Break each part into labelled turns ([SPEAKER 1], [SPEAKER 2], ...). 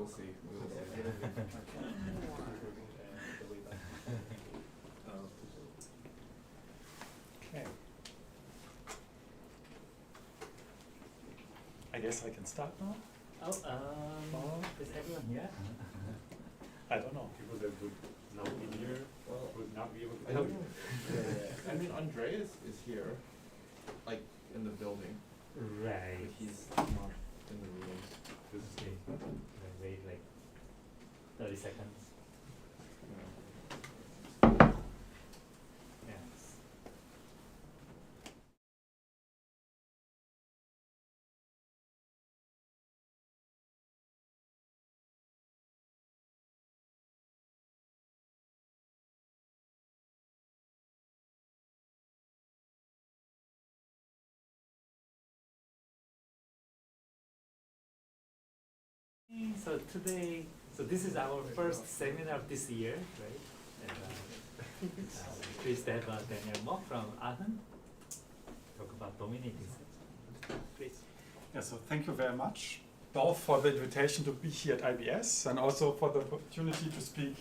[SPEAKER 1] will see. We will
[SPEAKER 2] Okay. I guess I can start now.
[SPEAKER 3] Is everyone here?
[SPEAKER 2] I don't know.
[SPEAKER 4] People that would not be here would not be able to
[SPEAKER 1] I
[SPEAKER 4] tell
[SPEAKER 1] don't.
[SPEAKER 4] you.
[SPEAKER 1] I mean, Andreas is here, like in the building,
[SPEAKER 3] Right.
[SPEAKER 1] but he's not in the room.
[SPEAKER 4] This is
[SPEAKER 3] Okay. Wait like 30 seconds. Yes. So today, this is our first seminar of this year, right? And pleased to have Daniel Mock from Aachen talk about dominating sets. Please.
[SPEAKER 2] Yeah, so thank you very much, both for the invitation to be here at IBS and also for the opportunity to speak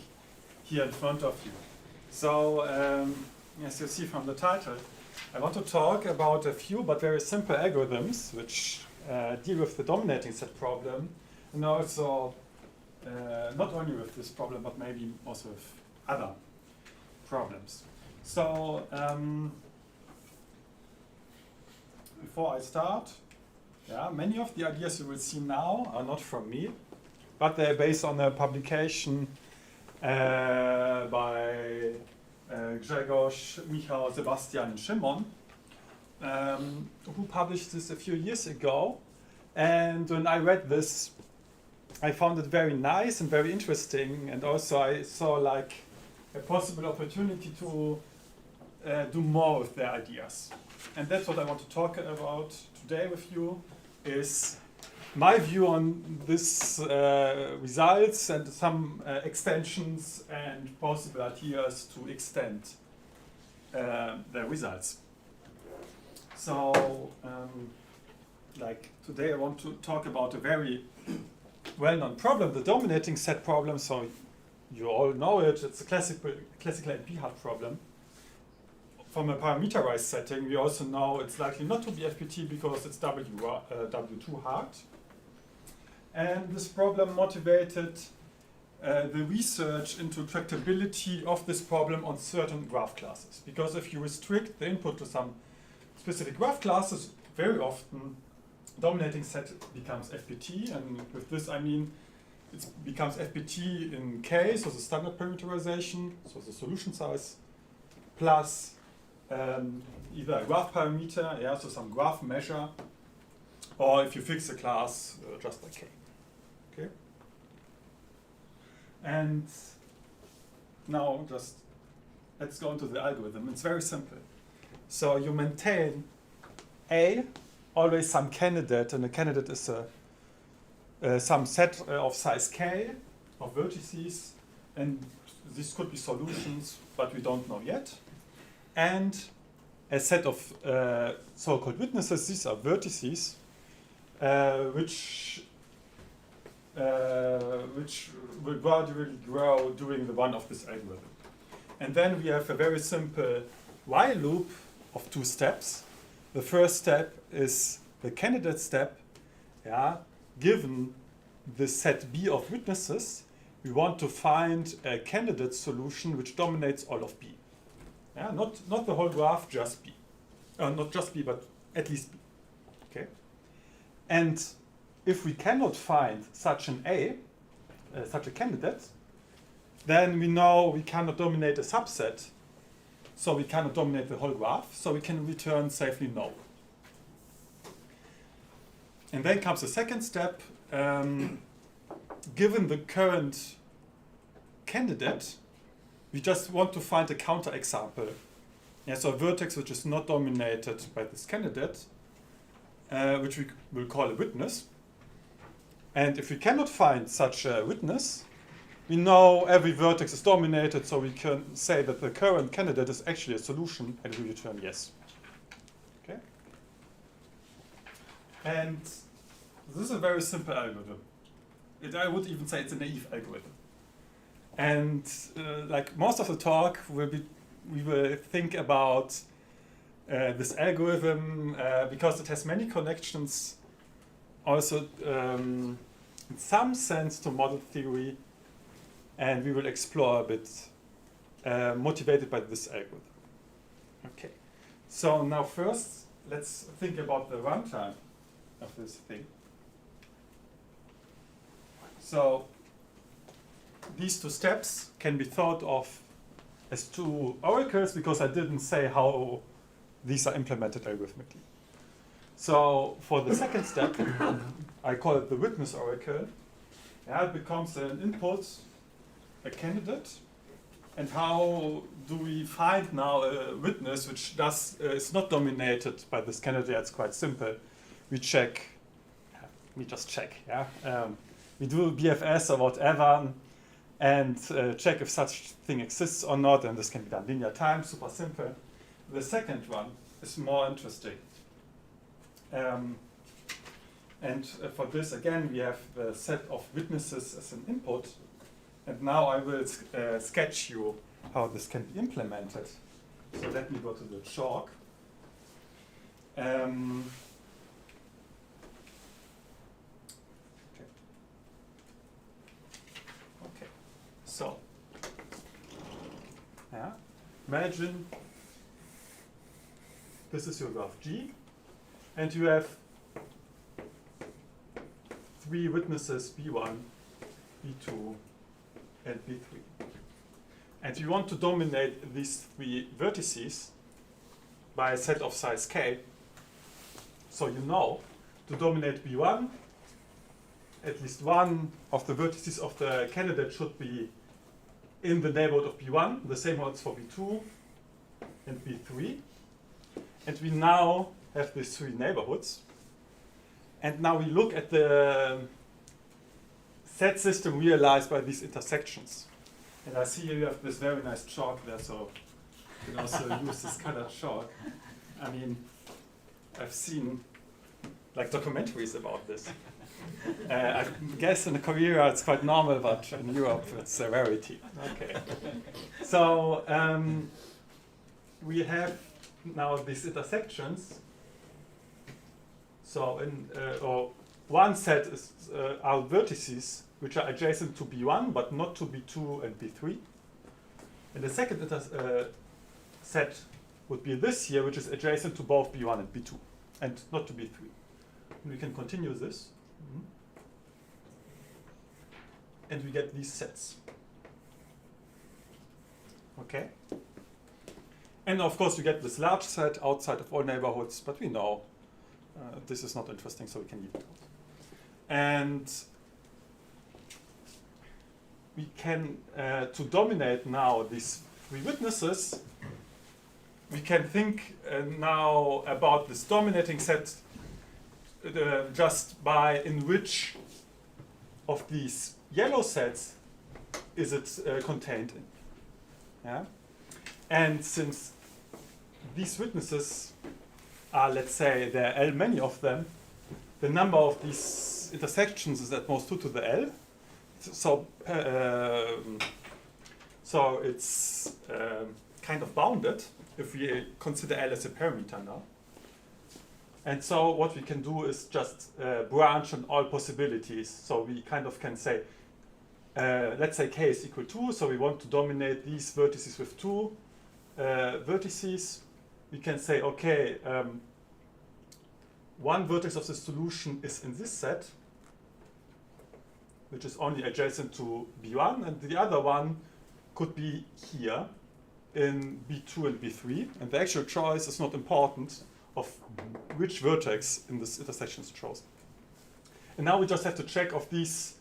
[SPEAKER 2] here in front of you. So, as you see from the title, I want to talk about a few but very simple algorithms which deal with the dominating set problem, and also not only with this problem but maybe also with other problems. So, before I start, many of the ideas you will see now are not from me, but they're based on a publication by Grzegorz, Michał, Sebastian, and Szymon, who published this a few years ago. And when I read this, I found it very nice and very interesting, and also I saw like a possible opportunity to do more with their ideas. And that's what I want to talk about today with you, is my view on this results and some extensions and possible ideas to extend the results. So, like today I want to talk about a very well-known problem, the dominating set problem. So you all know it, it's a classical NP-hard problem. From a parameterized setting, we also know it's likely not to be FPT because it's W2 hard. And this problem motivated the research into tractability of this problem on certain graph classes. Because if you restrict the input to some specific graph classes, very often dominating set becomes FPT. And with this I mean it becomes FPT in K, so the standard parameterization, so the solution size, plus either a graph parameter, so some graph measure, or if you fix a class just by K. Okay. And now just let's go into the algorithm. It's very simple. So you maintain A, always some candidate, and a candidate is some set of size K of vertices, and these could be solutions, but we don't know yet. And a set of so-called witnesses, these are vertices, which will gradually grow during the run of this algorithm. And then we have a very simple while loop of two steps. The first step is the candidate step. Given the set B of witnesses, we want to find a candidate solution which dominates all of B. Not the whole graph, just B. Not just B, but at least B. Okay. And if we cannot find such an A, such a candidate, then we know we cannot dominate a subset, so we cannot dominate the whole graph, so we can return safely no. And then comes the second step. Given the current candidate, we just want to find a counterexample. So a vertex which is not dominated by this candidate, which we will call a witness. And if we cannot find such a witness, we know every vertex is dominated, so we can say that the current candidate is actually a solution, and we return yes. Okay? And this is a very simple algorithm. I would even say it's a naive algorithm. And like most of the talk, we will think about this algorithm because it has many connections also in some sense to model theory, and we will explore a bit motivated by this algorithm. Okay, so now first let's think about the runtime of this thing. So these two steps can be thought of as two oracles because I didn't say how these are implemented algorithmically. So for the second step, I call it the witness oracle. Yeah, it becomes an input, a candidate, and how do we find now a witness which is not dominated by this candidate? It's quite simple. We check, we just check, yeah. We do BFS or whatever, and check if such thing exists or not, and this can be done linear time, super simple. The second one is more interesting. And for this, again, we have the set of witnesses as an input, and now I will sketch you how this can be implemented. So let me go to the chalk. Okay, so yeah, imagine this is your graph G, and you have three witnesses B1, B2, and B3. And you want to dominate these three vertices by a set of size k. So you know to dominate B1, at least one of the vertices of the candidate should be in the neighborhood of B1. The same holds for B2 and B3. And we now have these three neighborhoods. And now we look at the set system realized by these intersections. And I see here you have this very nice chalk there, so you can also use this colored chalk. I mean, I've seen like documentaries about this. I guess in Korea it's quite normal, but in Europe it's a rarity. Okay. So we have now these intersections. So one set is are vertices which are adjacent to B1 but not to B2 and B3. And the second set would be this here, which is adjacent to both B1 and B2 and not to B3. And we can continue this. And we get these sets. Okay? And of course, you get this large set outside of all neighborhoods, but we know this is not interesting, so we can leave it out. And we can, to dominate now these three witnesses, we can think now about this dominating set just by in which of these yellow sets is it contained in. Yeah? And since these witnesses are, let's say, there are many of them, the number of these intersections is at most 2 to the L. So it's kind of bounded if we consider L as a parameter now. And so what we can do is just branch on all possibilities. So we kind of can say, let's say k is equal 2, so we want to dominate these vertices with 2 vertices. We can say, okay, one vertex of the solution is in this set, which is only adjacent to B1, and the other one could be here in B2 and B3. And the actual choice is not important of which vertex in this intersection is chosen. And now we just have to check if these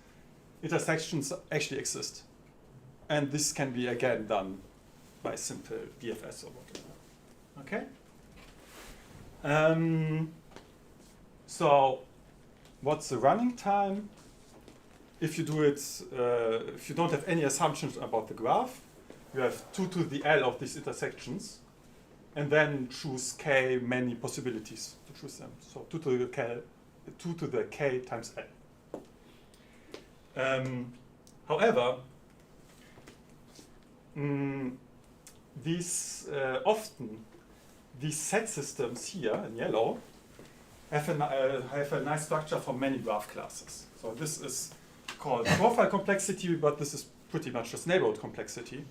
[SPEAKER 2] intersections actually exist. And this can be again done by simple BFS or whatever. Okay? So what's the running time? If you do it, if you don't have any assumptions about the graph, you have 2 to the L of these intersections, and then choose k many possibilities to choose them. So 2 to the k times L. However, these set systems here in yellow have a nice structure for many graph classes. So this is called profile complexity, but this is pretty much just neighborhood complexity.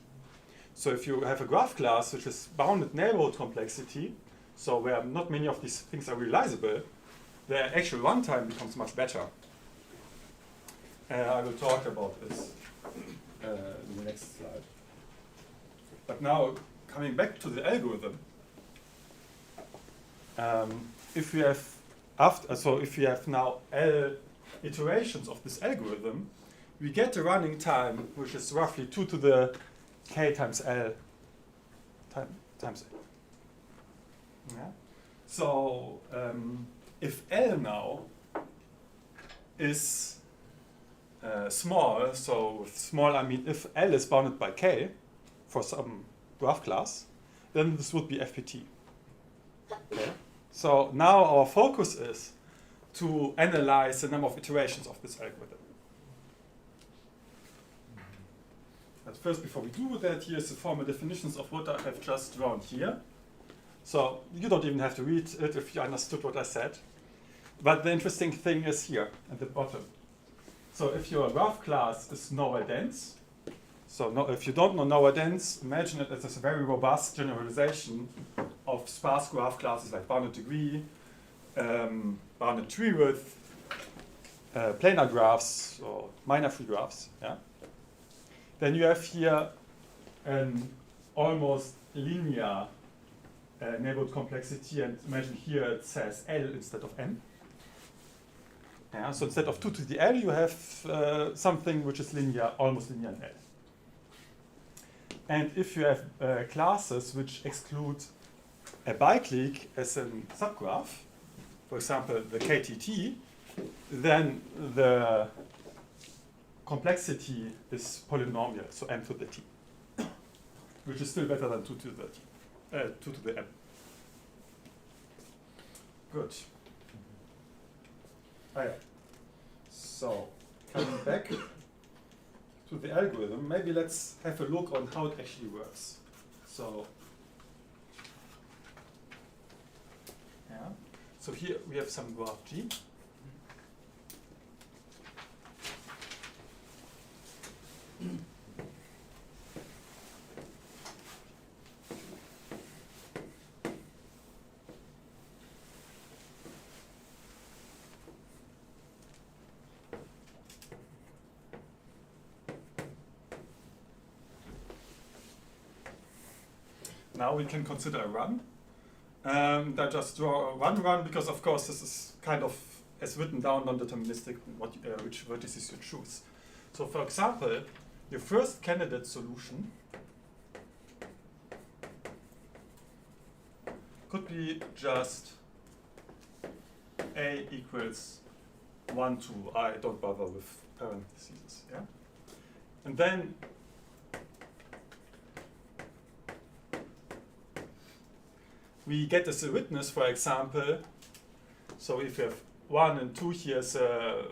[SPEAKER 2] So if you have a graph class which is bounded neighborhood complexity, so where not many of these things are realizable, the actual runtime becomes much better. I will talk about this in the next slide. But now, coming back to the algorithm, if you have now L iterations of this algorithm, we get a running time which is roughly 2 to the k times L times L. Yeah? So if L now is small, so with small I mean if L is bounded by k for some graph class, then this would be FPT. Okay. So now our focus is to analyze the number of iterations of this algorithm. But first, before we do that, here's the formal definitions of what I have just drawn here. So you don't even have to read it if you understood what I said. But the interesting thing is here at the bottom. So if your graph class is nowhere dense, so if you don't know nowhere dense, imagine it as a very robust generalization of sparse graph classes like bounded degree, bounded tree width, planar graphs, or minor free graphs. Yeah? Then you have here an almost linear neighborhood complexity, and imagine here it says L instead of N. Yeah, so instead of 2 to the L, you have something which is linear, almost linear in L. And if you have classes which exclude a biclique as a subgraph, for example, the KTT, then the complexity is polynomial, so m to the t, which is still better than 2 to the t, 2 to the m. Good. Oh, yeah. So, coming back to the algorithm, maybe let's have a look on how it actually works. So, yeah. So here we have some graph G. Now we can consider a run. I just draw a run because, of course, this is kind of as written down non-deterministic which vertices you choose. So, for example, your first candidate solution could be just A equals 1 to I don't bother with parentheses. Yeah? And then we get as a witness, for example, so if you have 1 and 2 here as a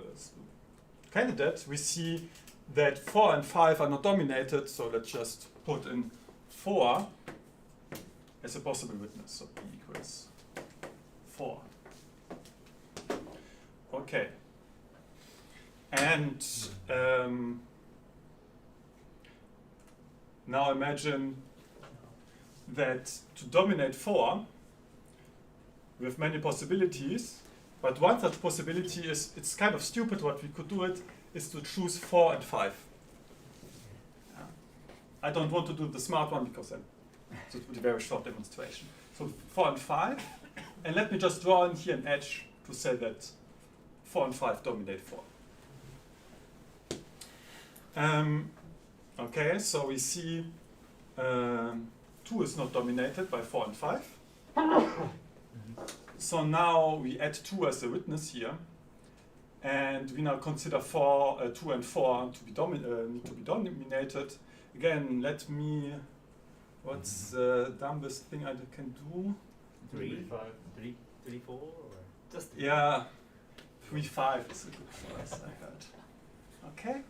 [SPEAKER 2] candidate, we see that 4 and 5 are not dominated, so let's just put in 4 as a possible witness, so P equals 4. Okay. And now imagine that to dominate 4, we have many possibilities, but one such possibility is, it's kind of stupid what we could do it, is to choose 4 and 5. Yeah. I don't want to do the smart one because then it would be a very short demonstration. So 4 and 5, and let me just draw in here an edge to say that 4 and 5 dominate 4. Okay, so we see 2 is not dominated by 4 and 5. So now we add 2 as a witness here, and we now consider 2 and 4 to be dominated. Again, let me. What's the dumbest thing I can do?
[SPEAKER 3] 3, 4, or just
[SPEAKER 2] 3? Yeah, 3, 5 is a good choice. I heard. Okay.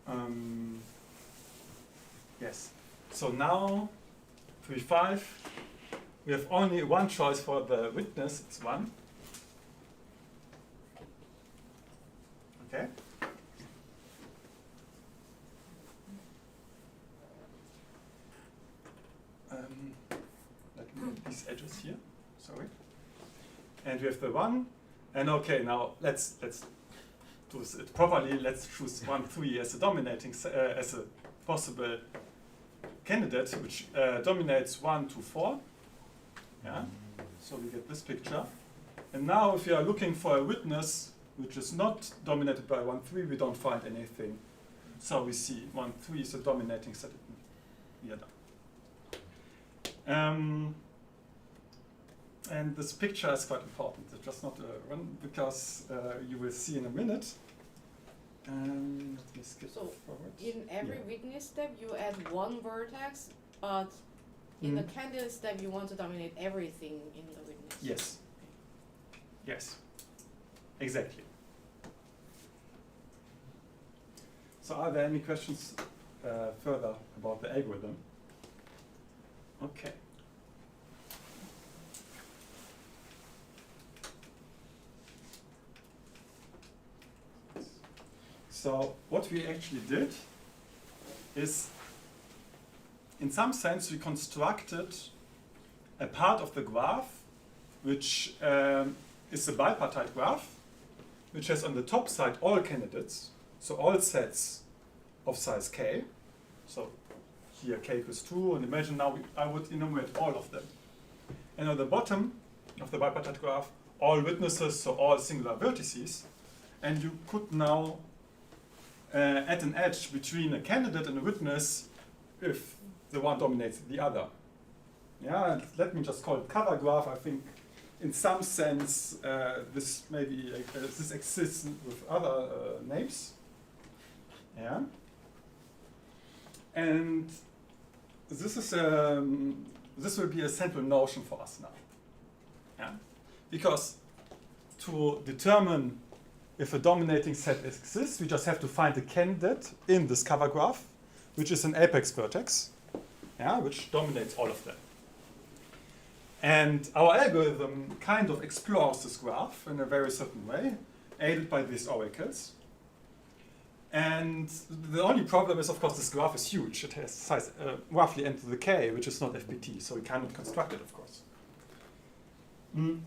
[SPEAKER 3] One.
[SPEAKER 2] Yes. So now, 3, 5. We have only one choice for the witness. It's 1. Okay. Let me put these edges here. Sorry. And we have the 1. And okay, now let's do it properly. Let's choose 1, 3 as a dominating as a possible candidate, which dominates 1 to 4. Yeah. So we get this picture. And now, if you are looking for a witness which is not dominated by 1, 3, we don't find anything. So we see 1, 3 is a dominating set here. And this picture is quite important. It's just not one, because you will see in a minute. Let me skip
[SPEAKER 5] So
[SPEAKER 2] forward.
[SPEAKER 5] in every
[SPEAKER 2] Yeah.
[SPEAKER 5] witness step, you add one vertex, but in the candidate step, you want to dominate everything in the witness.
[SPEAKER 2] Yes. Yes. Exactly. So are there any questions further about the algorithm? Okay. So what we actually did is, in some sense, we constructed a part of the graph which is a bipartite graph, which has on the top side all candidates, so all sets of size k. So here k equals 2, and imagine now I would enumerate all of them. And on the bottom of the bipartite graph, all witnesses, so all singular vertices. And you could now add an edge between a candidate and a witness if the one dominates the other. Yeah, and let me just call it cover graph. I think in some sense this maybe this exists with other names. Yeah. And this is this will be a central notion for us now. Yeah. Because to determine if a dominating set exists, we just have to find a candidate in this cover graph, which is an apex vertex, yeah, which dominates all of them. And our algorithm kind of explores this graph in a very certain way, aided by these oracles. And the only problem is, of course, this graph is huge. It has size roughly n to the k, which is not FBT, so we cannot construct it, of course.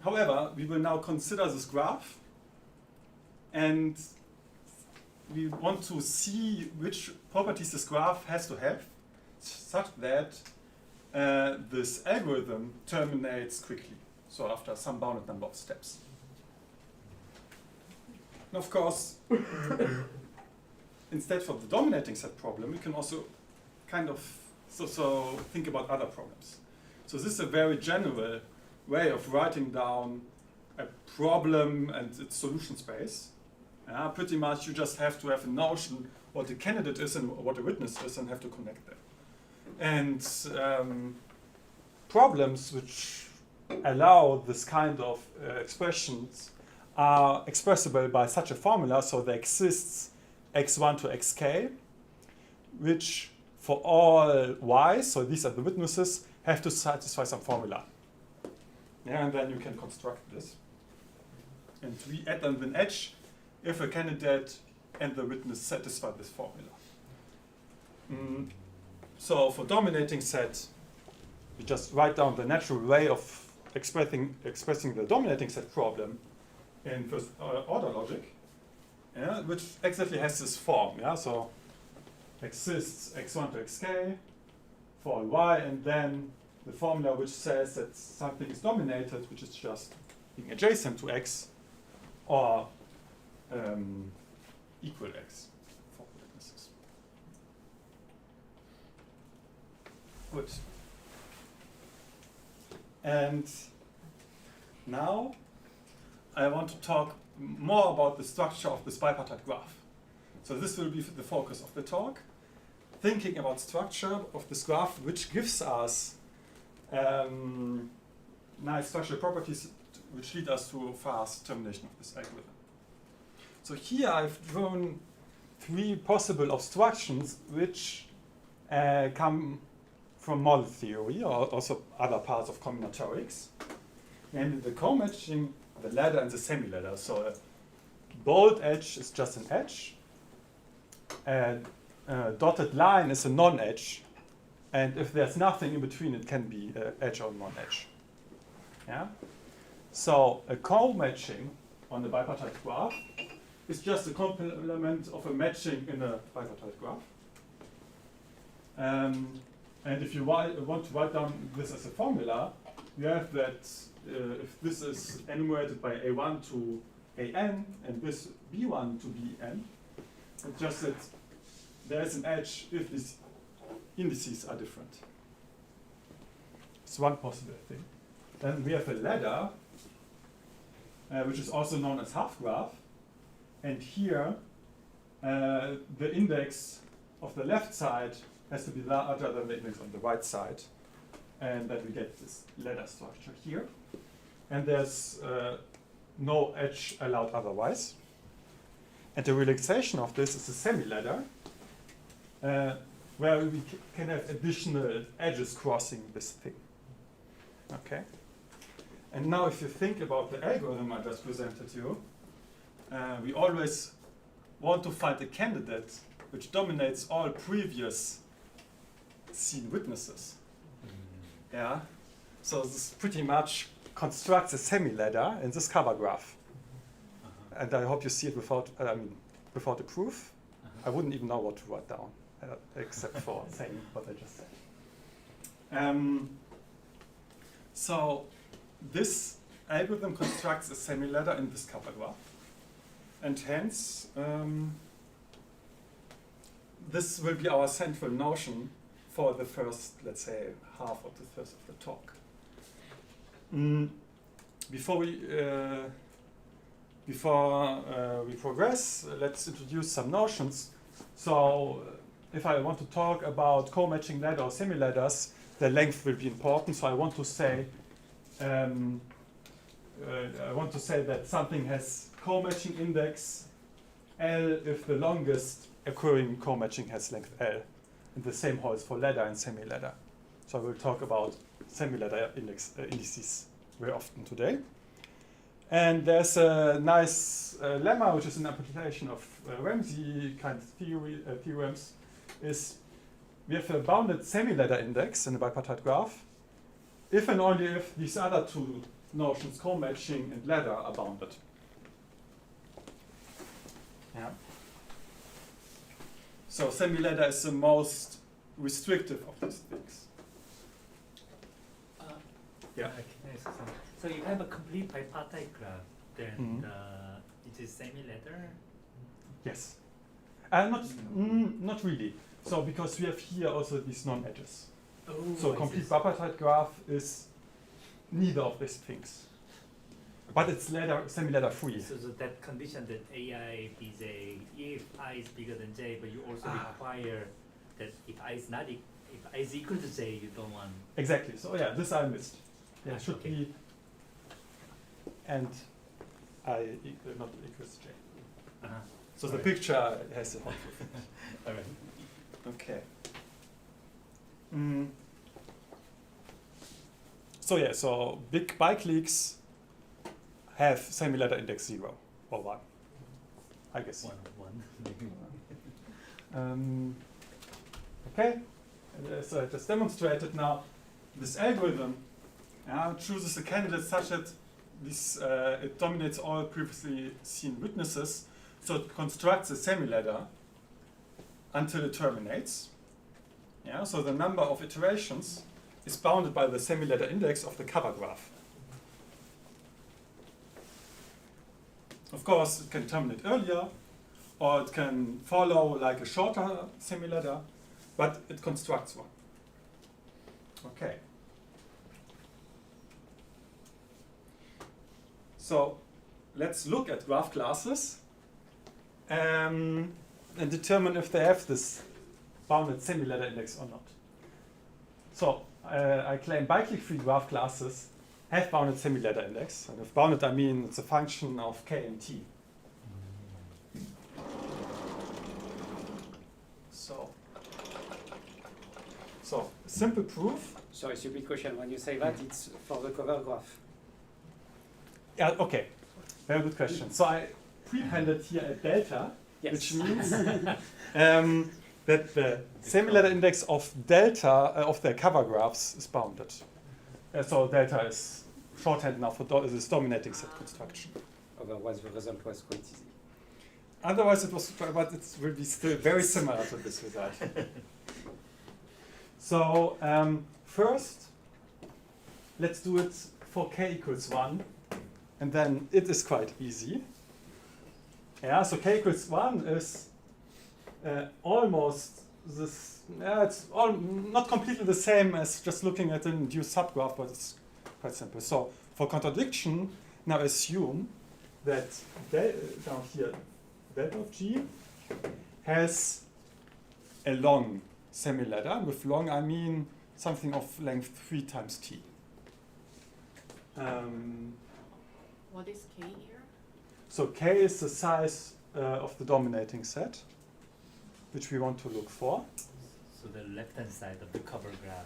[SPEAKER 2] However, we will now consider this graph, and we want to see which properties this graph has to have, such that this algorithm terminates quickly, so after some bounded number of steps. And of course, instead for the dominating set problem, we can also kind of so think about other problems. So this is a very general way of writing down a problem and its solution space. Pretty much you just have to have a notion what a candidate is and what a witness is and have to connect them. And problems which allow this kind of expressions are expressible by such a formula, so there exists x1 to xk, which for all y's, so these are the witnesses, have to satisfy some formula. Yeah, and then you can construct this. And we add on an edge if a candidate and the witness satisfy this formula. So for dominating set, we just write down the natural way of expressing the dominating set problem in first order logic, yeah, which exactly has this form. Yeah, so exists x1 to xk for all y, and then the formula which says that something is dominated, which is just being adjacent to x or equal x for witnesses. Good. And now I want to talk more about the structure of this bipartite graph. So this will be the focus of the talk. thinking about structure of this graph, which gives us nice structural properties which lead us to fast termination of this algorithm. So here I've drawn 3 possible obstructions which come from model theory, or also other parts of combinatorics. And the co-matching, the ladder and the semi-ladder. So a bold edge is just an edge. A dotted line is a non-edge. And if there's nothing in between, it can be an edge or non-edge. Yeah? So a co-matching on the bipartite graph is just a complement of a matching in a bipartite graph. And if you want to write down this as a formula, you have that if this is enumerated by A1 to AN and this B1 to BN, it's just that there is an edge if these indices are different. It's one possible thing. Then we have a ladder, which is also known as half graph. And here, the index of the left side has to be larger than the index on the right side. And then we get this ladder structure here. And there's no edge allowed otherwise. And the relaxation of this is a semi-ladder, where we can have additional edges crossing this thing. Okay. And now if you think about the algorithm I just presented you, we always want to find a candidate which dominates all previous seen witnesses. Yeah. So this pretty much constructs a semi-ladder in this cover graph. And I hope you see it without the proof. I wouldn't even know what to write down, except for saying what I just said. So this algorithm constructs a semi-ladder in this cover graph. And hence, this will be our central notion for the first, let's say, half of the first of the talk. Before we progress, let's introduce some notions. So, if I want to talk about co-matching ladder or semi-ladders, the length will be important. So I want to say that something has co-matching index L if the longest occurring co-matching has length L. And the same holds for ladder and semi-ladder. So I will talk about semi-ladder indices very often today. And there's a nice lemma, which is an application of Ramsey kind of theorems, is we have a bounded semi-ladder index in a bipartite graph if and only if these other two notions, co-matching and ladder, are bounded. Yeah. So semi-ladder is the most restrictive of these things. Yeah.
[SPEAKER 3] Can I say something? So you have a complete bipartite graph, then it is semi-ladder?
[SPEAKER 2] Yes. Not really. So because we have here also these non-edges.
[SPEAKER 3] Oh,
[SPEAKER 2] so a complete bipartite graph is neither of these things. But it's semi-ladder free.
[SPEAKER 3] So that condition that AI is if I is bigger than J, but you also require that if I is equal to J, you don't want.
[SPEAKER 2] Exactly. So yeah, this I missed. Yeah, it should be and I not equals J. So the picture has a helpful thing.
[SPEAKER 3] All right.
[SPEAKER 2] Okay. So yeah, so big bicliques have semi-ladder index 0 or 1, I guess.
[SPEAKER 3] One.
[SPEAKER 2] Okay, so I just demonstrated now this algorithm chooses a candidate such that it dominates all previously seen witnesses, so it constructs a semi-ladder until it terminates. Yeah, so the number of iterations is bounded by the semi-ladder index of the cover graph. Of course, it can terminate earlier, or it can follow like a shorter semi-ladder, but it constructs one. Okay. So let's look at graph classes and determine if they have this bounded semi-ladder index or not. So I claim biclique-free graph classes have bounded semi-ladder index. And with bounded, I mean it's a function of k and t. So simple proof.
[SPEAKER 6] Sorry, stupid question. When you say that, it's for the cover graph.
[SPEAKER 2] Yeah, okay. Very good question. So I prepended here a delta,
[SPEAKER 6] Yes.
[SPEAKER 2] which means that the semi-ladder index of delta of the cover graphs is bounded. So delta is shorthand now for this dominating set construction.
[SPEAKER 6] Otherwise, the result was quite easy.
[SPEAKER 2] Otherwise, it was, but it will be still very similar to this result. So first, let's do it for k equals 1, and then it is quite easy. Yeah, so k equals 1 is almost this, it's not completely the same as just looking at an induced subgraph, but it's quite simple. So for contradiction, now assume that down here, delta of g has a long semi-ladder. With long, I mean something of length 3 times t.
[SPEAKER 5] What is K here?
[SPEAKER 2] So k is the size of the dominating set, which we want to look for.
[SPEAKER 3] So the left-hand side of the cover graph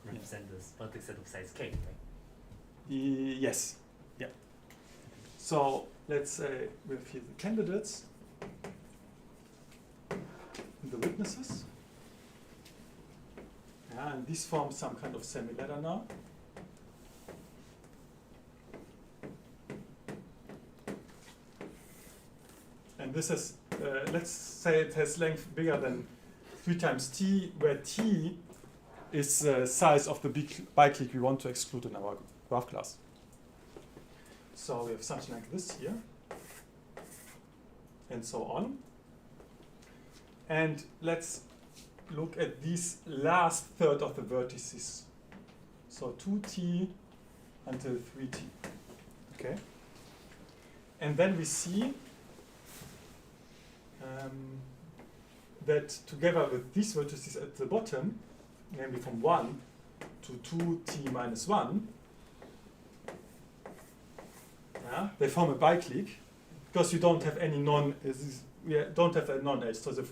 [SPEAKER 3] represents this vertex set of size k, right?
[SPEAKER 2] Yes. Yeah. So let's say we have here the candidates and the witnesses. Yeah, and these form some kind of semi-ladder now. And this is, let's say it has length bigger than 3 times t, where t is the size of the biclique we want to exclude in our graph class. So we have something like this here, and so on. And let's look at these last third of the vertices. So 2t until 3t. Okay. And then we see that together with these vertices at the bottom, namely from 1 to 2t minus 1, yeah, they form a biclique because you don't have any we don't have a non-edge. So the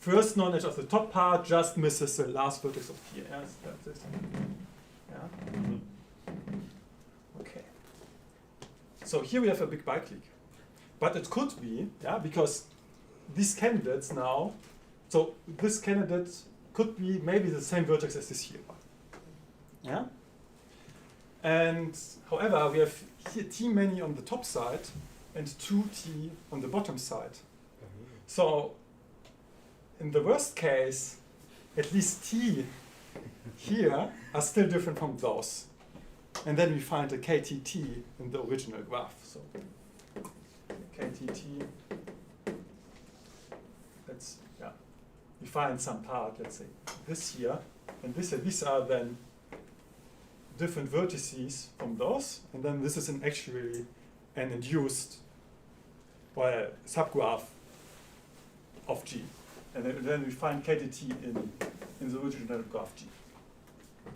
[SPEAKER 2] first non-edge of the top part just misses the last vertex of here. Yeah, that's this. Yeah. Okay. So here we have a big biclique, but it could be, yeah, because these candidates now, so this candidate could be maybe the same vertex as this here. Yeah? And however, we have here t many on the top side and 2t on the bottom side. So in the worst case, at least t here are still different from those. And then we find a ktt in the original graph. So ktt, let's, yeah, we find some part, let's say this here, and this here. These are then different vertices from those, and then this is actually an induced subgraph of G. And then we find ktt in the original graph G.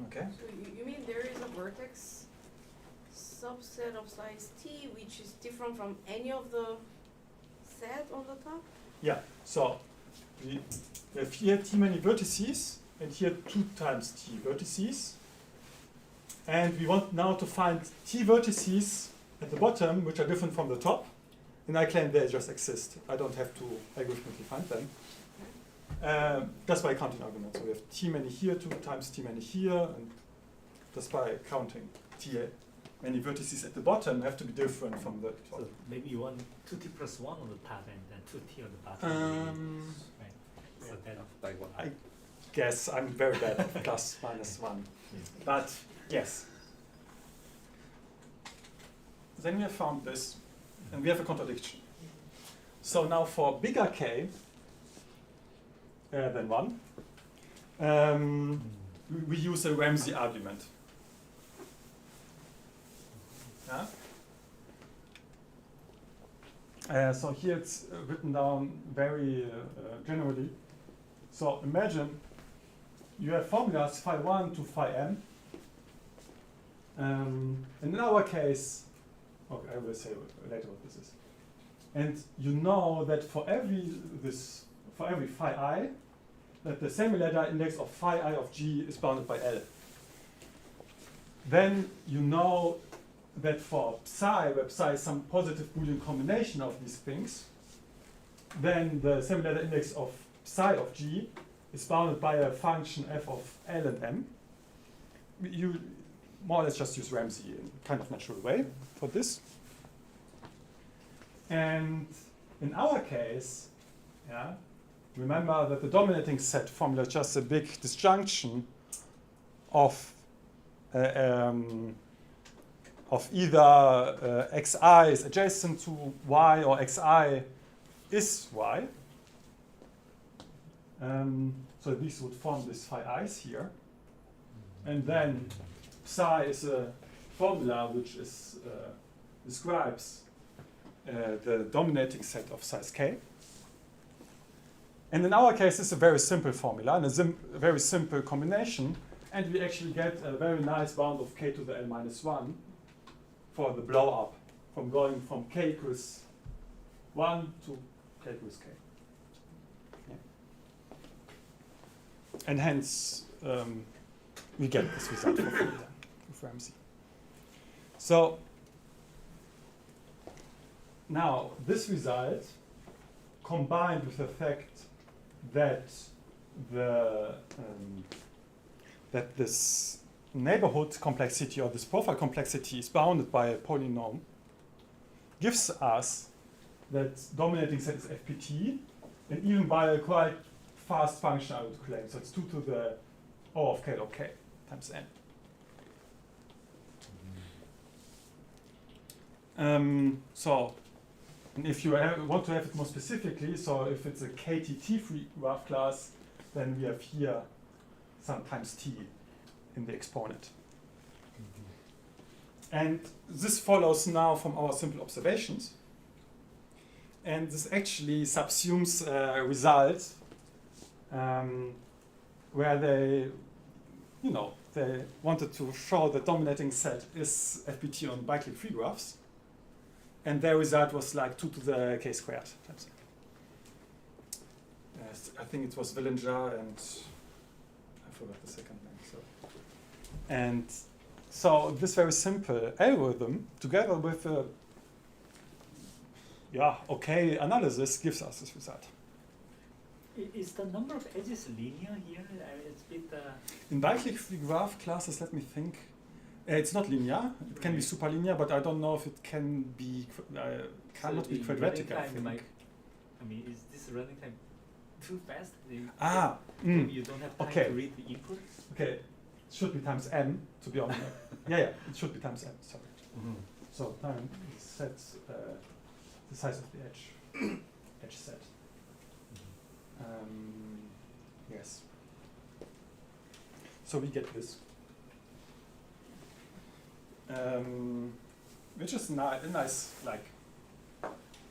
[SPEAKER 2] Okay?
[SPEAKER 5] So you mean there is a vertex subset of size t which is different from any of the set on the top?
[SPEAKER 2] Yeah, so we have here t many vertices, and here 2 times t vertices. And we want now to find t vertices at the bottom which are different from the top. And I claim they just exist. I don't have to algorithmically find them. Just by counting arguments. So we have t many here, 2 times t many here, and just by counting t many vertices at the bottom have to be different from the top.
[SPEAKER 3] So maybe you want 2t plus 1 on the top and then 2t on the bottom. Right. So that
[SPEAKER 6] By one.
[SPEAKER 2] I guess I'm very bad at plus minus 1. But yes. Then we have found this, and we have a contradiction. So now for bigger k than 1, we use a Ramsey argument. Yeah? So here it's written down very generally. So imagine you have formulas phi 1 to phi m. And in our case, okay, I will say later what this is. And you know that for every phi I, that the semi-ladder index of phi I of g is bounded by L. Then you know that for psi, where psi is some positive Boolean combination of these things, then the semi-ladder index of psi of g is bounded by a function f of L and m. You more or less just use Ramsey in kind of natural way for this. And in our case, yeah, remember that the dominating set formula is just a big disjunction of either xi is adjacent to y or xi is y. So these would form this phi i's here. And then psi is a formula which is, describes the dominating set of size k. And in our case, it's a very simple formula and a very simple combination. And we actually get a very nice bound of k to the L minus 1 for the blow up from going from k equals 1 to k equals k. Yeah. And hence, we get this result with Ramsey. So now this result combined with the fact that that this neighborhood complexity or this profile complexity is bounded by a polynomial gives us that dominating set is FPT, and even by a quite fast function I would claim. So it's 2 to the O of k log k times n. So and if you want to have it more specifically, so if it's a KTT-free graph class, then we have here some times t in the exponent. And this follows now from our simple observations. And this actually subsumes a result where they wanted to show the dominating set is FPT on biclique-free graphs. And their result was like 2 to the k squared times n. I think it was Villinger and I forgot the second name. And so this very simple algorithm, together with a okay analysis, gives us this result.
[SPEAKER 3] Is the number of edges linear here? It's a bit.
[SPEAKER 2] In biclique-free graph classes, let me think. It's not linear. It can be superlinear, but I don't know if it can be cannot be quadratic. I think.
[SPEAKER 3] Is this running time too fast?
[SPEAKER 2] Maybe
[SPEAKER 3] you don't have time to read the input.
[SPEAKER 2] Okay, it should be times m to be honest. It should be times m. Sorry. So time sets the size of the edge set. Yes. So we get this. Which is a nice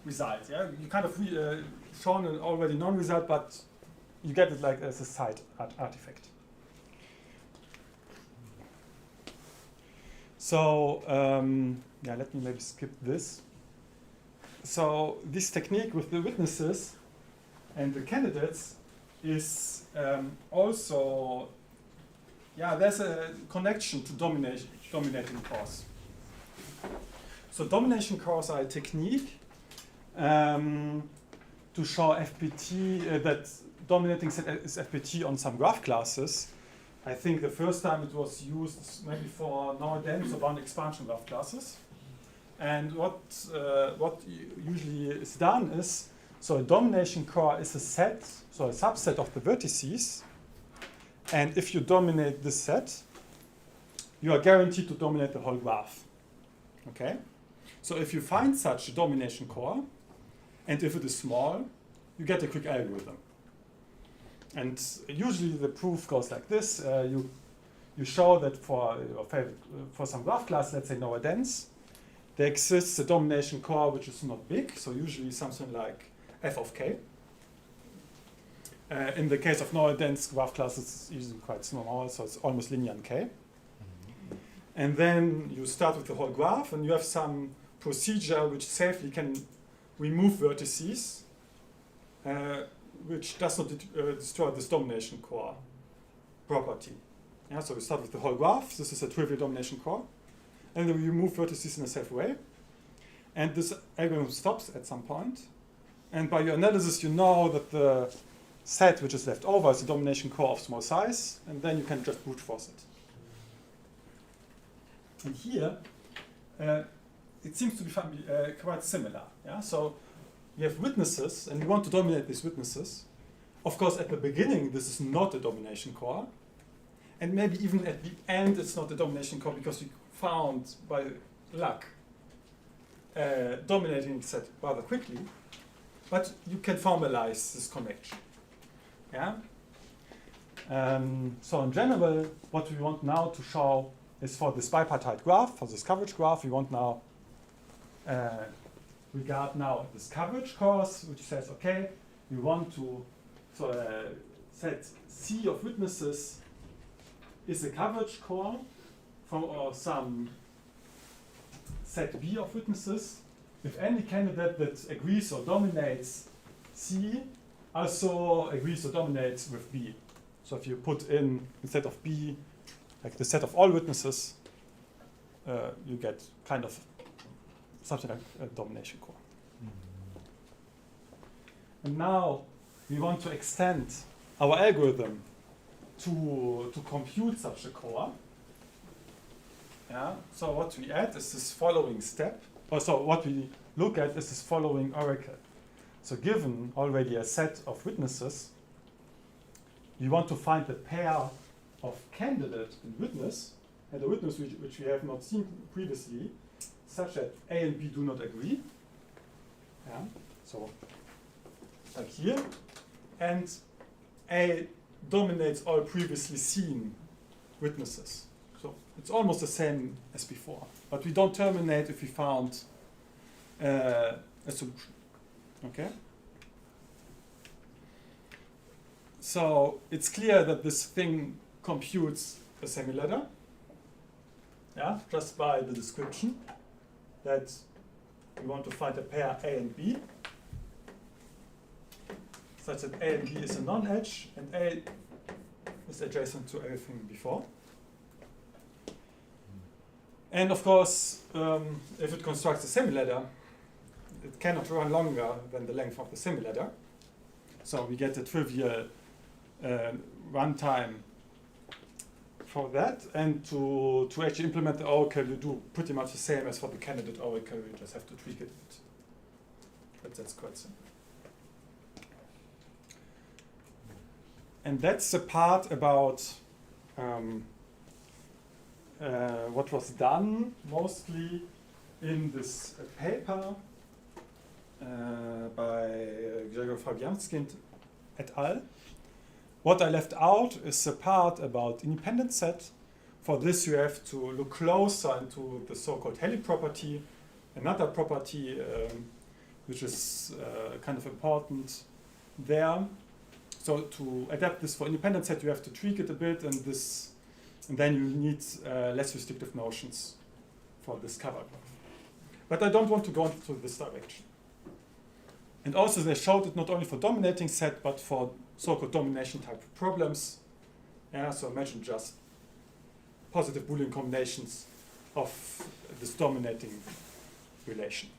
[SPEAKER 2] result. Yeah, you kind of shown an already non-result, but you get it like as a side artifact. So let me maybe skip this. So this technique with the witnesses and the candidates is also there's a connection to dominating cores. So domination cores are a technique to show FPT, that dominating set is FPT on some graph classes. I think the first time it was used maybe for nowadays about expansion graph classes. And what usually is done is, so a domination core is a set, so a subset of the vertices. And if you dominate this set, you are guaranteed to dominate the whole graph. Okay? So if you find such a domination core, and if it is small, you get a quick algorithm. And usually the proof goes like this. You show that for some graph class, let's say Noah dense, there exists a domination core which is not big, so usually something like f of k. In the case of non-dense graph classes, it's usually quite small, so it's almost linear in K. And then you start with the whole graph, and you have some procedure which safely can remove vertices, which does not destroy this domination core property. Yeah, so we start with the whole graph. This is a trivial domination core. And then we remove vertices in a safe way. And this algorithm stops at some point. And by your analysis, you know that the set which is left over is a domination core of small size. And then you can just brute force it. And here, it seems to be quite similar. Yeah? So we have witnesses, and we want to dominate these witnesses. Of course, at the beginning, this is not a domination core. And maybe even at the end, it's not a domination core because we found, by luck, dominating set rather quickly. But you can formalize this connection. Yeah? So in general, what we want now to show is for this bipartite graph, for this coverage graph, we want now regard now this coverage course, which says, okay, we want to set C of witnesses is a coverage core for some set B of witnesses. If any candidate that agrees or dominates C also agrees or dominates with B. So if you put in instead of B, like the set of all witnesses, you get kind of something like a domination core. And now we want to extend our algorithm to compute such a core. Yeah. So what we add is this following step. So what we look at is this following oracle. So given already a set of witnesses, you want to find the pair of candidate and a witness which we have not seen previously, such that A and B do not agree. Yeah. So like here, and A dominates all previously seen witnesses. So it's almost the same as before, but we don't terminate if we found a solution. Okay. So it's clear that this thing computes a semiladder. Yeah, just by the description that we want to find a pair A and B, such that A and B is a non-edge and A is adjacent to everything before. And of course, if it constructs a semiladder, it cannot run longer than the length of the semiladder. So we get a trivial runtime for that. And to actually implement the oracle, you do pretty much the same as for the candidate oracle. You just have to tweak it a bit. But that's quite simple. And that's the part about what was done mostly in this paper by Fabianski et al. What I left out is the part about independent set. For this, you have to look closer into the so-called Helly property, another property which is kind of important there. So to adapt this for independent set, you have to tweak it a bit, and then you need less restrictive notions for this cover graph. But I don't want to go into this direction. And also they showed it not only for dominating set, but for so-called domination type problems. Yeah, so imagine just positive Boolean combinations of this dominating relation.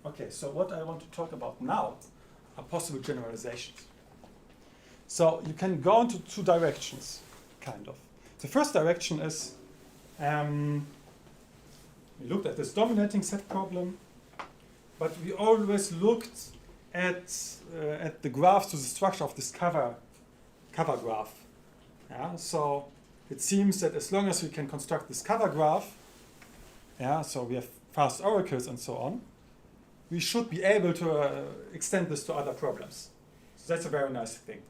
[SPEAKER 2] Okay, so what I want to talk about now are possible generalizations. So you can go into two directions, kind of. The first direction is we looked at this dominating set problem, but we always looked at the graphs to the structure of this cover graph. Yeah, so it seems that as long as we can construct this cover graph, yeah, so we have fast oracles and so on, we should be able to extend this to other problems. So that's a very nice thing.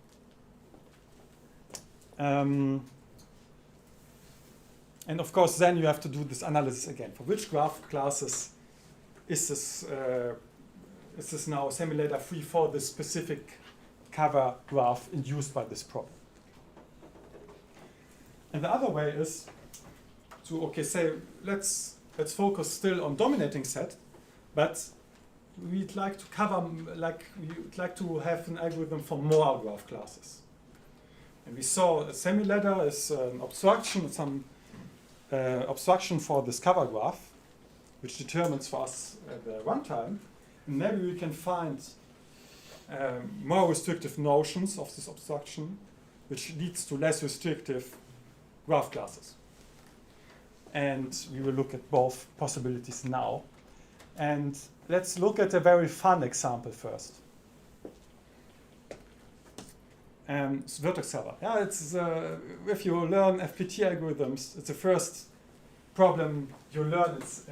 [SPEAKER 2] And of course, then you have to do this analysis again. For which graph classes is this is this now simulator free for this specific cover graph induced by this problem. And the other way is to say let's focus still on dominating set, but we'd like to cover we'd like to have an algorithm for more graph classes. And we saw a semi-ladder is an abstraction, some abstraction for this cover graph, which determines for us the runtime. And maybe we can find more restrictive notions of this abstraction, which leads to less restrictive graph classes. And we will look at both possibilities now. And let's look at a very fun example first. Vertex cover. Yeah, it's if you learn FPT algorithms, it's the first problem you learn. It's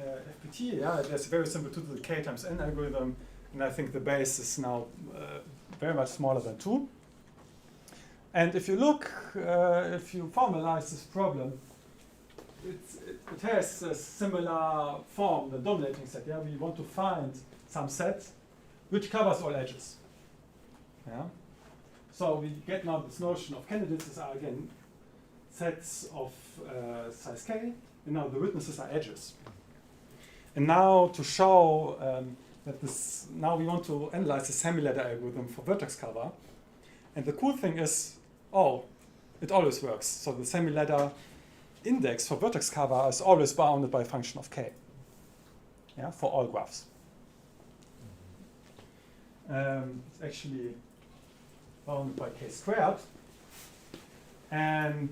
[SPEAKER 2] FPT. Yeah, it's very simple 2 to the k times n algorithm, and I think the base is now very much smaller than 2. And if you look, if you formalize this problem, it has a similar form, the dominating set. Yeah, we want to find some set which covers all edges. Yeah. So we get now this notion of candidates. These are again sets of size k, and now the witnesses are edges. And now to show that this, now we want to analyze the semi-ladder algorithm for vertex cover. And the cool thing is, it always works. So the semi-ladder index for vertex cover is always bounded by a function of k. Yeah, for all graphs. It's actually bounded by k squared. And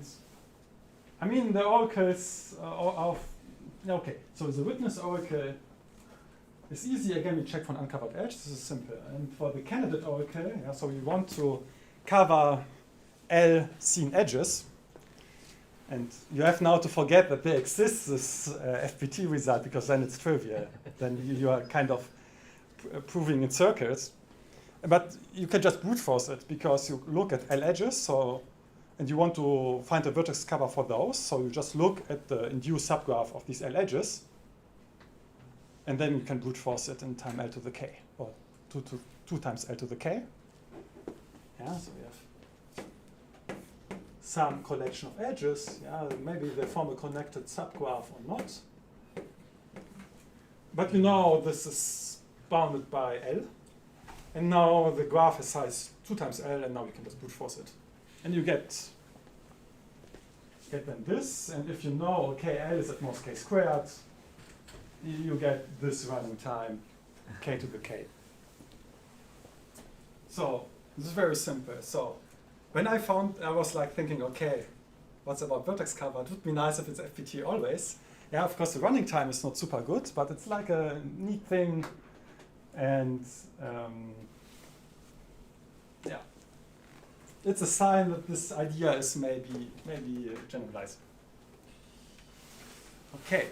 [SPEAKER 2] I mean the oracles of okay, so the witness oracle is easy. Again, we check for an uncovered edge. This is simple. And for the candidate oracle, yeah, so we want to cover L seen edges. And you have now to forget that there exists this FPT result, because then it's trivial. Then you are kind of proving in circles. But you can just brute force it, because you look at L edges, and you want to find a vertex cover for those. So you just look at the induced subgraph of these L edges, and then you can brute force it in time L to the k, or 2 times L to the k. Yeah, so we have some collection of edges. Yeah, maybe they form a connected subgraph or not. But you know this is bounded by L. And now the graph has size 2 times L, and now we can just brute force it. And you get then this, and if you know, okay, L is at most k squared, you get this running time, k to the k. So this is very simple. So when I was like thinking, okay, what's about vertex cover? It would be nice if it's FPT always. Yeah, of course the running time is not super good, but it's like a neat thing. And yeah, it's a sign that this idea is maybe generalized. Okay,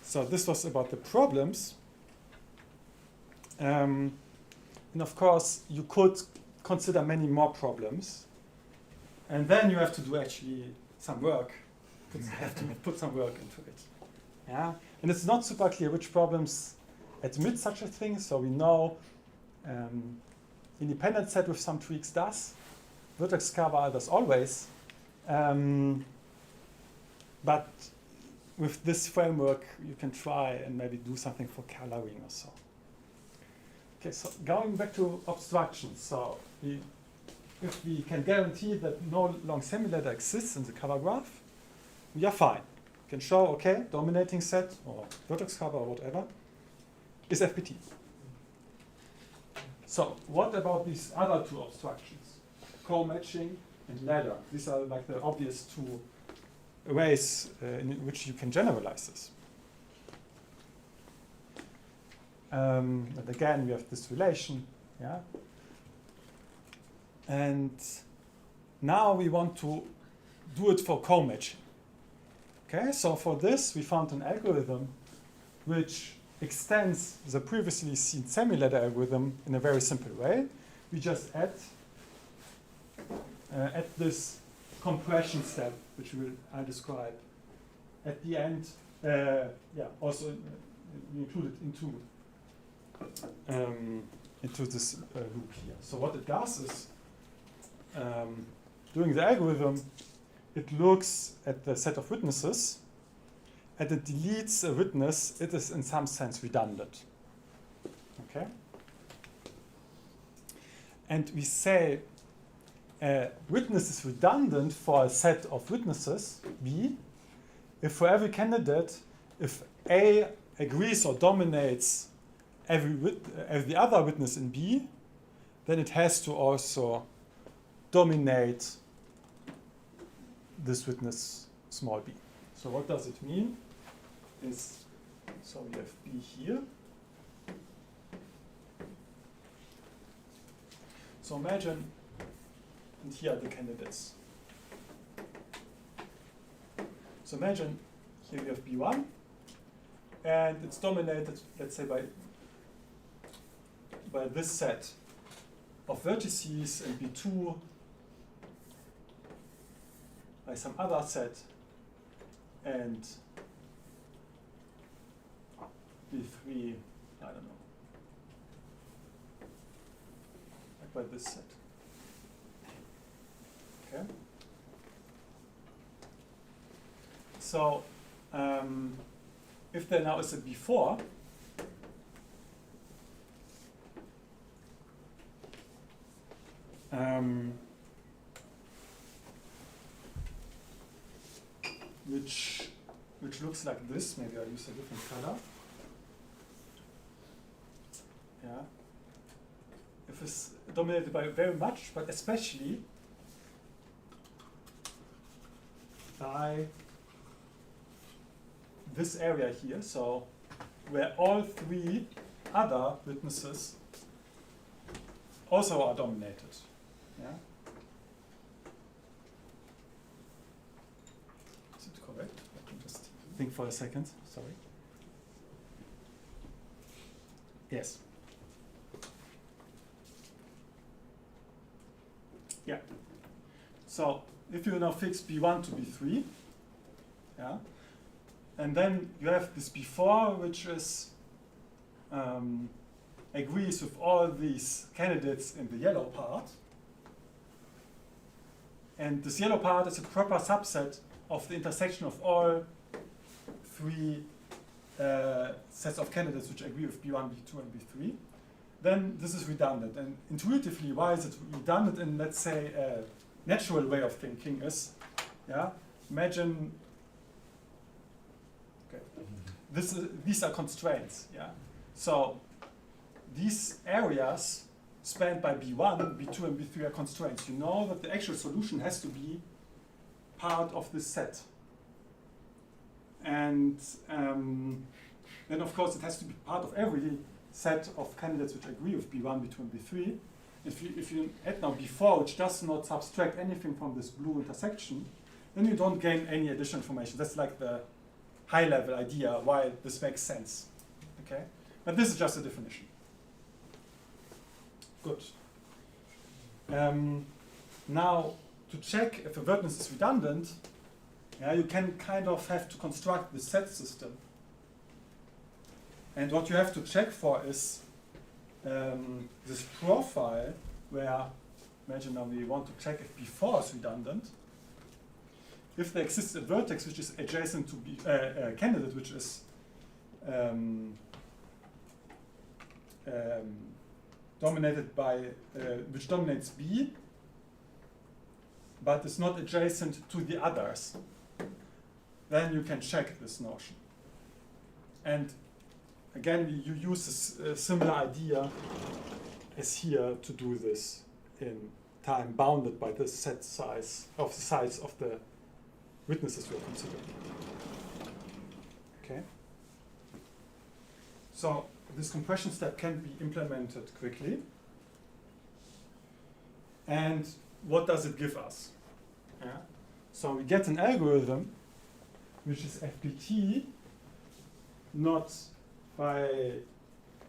[SPEAKER 2] so this was about the problems. And of course, you could consider many more problems. And then you have to do actually some work. You have to put some work into it. Yeah, and it's not super clear which problems admit such a thing. So we know independent set with some tweaks does. Vertex cover does always. But with this framework, you can try and maybe do something for coloring or so. Okay, so going back to abstractions. So if we can guarantee that no long semi-ladder exists in the cover graph, we are fine. We can show, okay, dominating set or vertex cover or whatever is FPT. So what about these other 2 abstractions? Co-matching and ladder. These are like the obvious 2 ways in which you can generalize this. And again, we have this relation. Yeah. And now we want to do it for co-matching. Okay, so for this, we found an algorithm which extends the previously seen semi-ladder algorithm in a very simple way. We just add this compression step, which I'll describe at the end. Also we include it into into this loop here. So what it does is, during the algorithm, it looks at the set of witnesses, and it deletes a witness. It is in some sense redundant. Okay? And we say a witness is redundant for a set of witnesses, B, if for every candidate, if A agrees or dominates every other witness in B, then it has to also dominate this witness small b. So what does it mean? So we have B here. So imagine, and here are the candidates. So imagine here we have B1, and it's dominated, let's say, by this set of vertices, and B2 by some other set, and B3, I don't know, like by this set. Okay. So if there now is a B4, which looks like this. Maybe I'll use a different color. Yeah. If it's dominated by very much, but especially by this area here, so where all three other witnesses also are dominated. Yeah. Is it correct? I can just think for a second. Sorry. Yes. Yeah. So if you now fix B1 to B3, yeah, and then you have this B4, which is agrees with all these candidates in the yellow part. And this yellow part is a proper subset of the intersection of all three sets of candidates which agree with B1, B2, and B3. Then this is redundant. And intuitively, why is it redundant in, let's say, a natural way of thinking is, yeah, imagine, okay, these are constraints, yeah. So these areas spanned by B1, B2, and B3 are constraints. You know that the actual solution has to be part of this set. And then, of course, it has to be part of every set of candidates which agree with B1, B2, and B3. If you add now B4, which does not subtract anything from this blue intersection, then you don't gain any additional information. That's like the high-level idea why this makes sense. Okay? But this is just a definition. Good. Now, to check if a witness is redundant, yeah, you can kind of have to construct the set system. And what you have to check for is this profile where, imagine now we want to check if B4 is redundant. If there exists a vertex which is adjacent to a candidate which is dominated by, which dominates B, but is not adjacent to the others, then you can check this notion. And again, you use a similar idea as here to do this in time bounded by the set size of the size of the witnesses we're considering. Okay. So this compression step can be implemented quickly. And what does it give us? Yeah. So we get an algorithm which is FBT, not by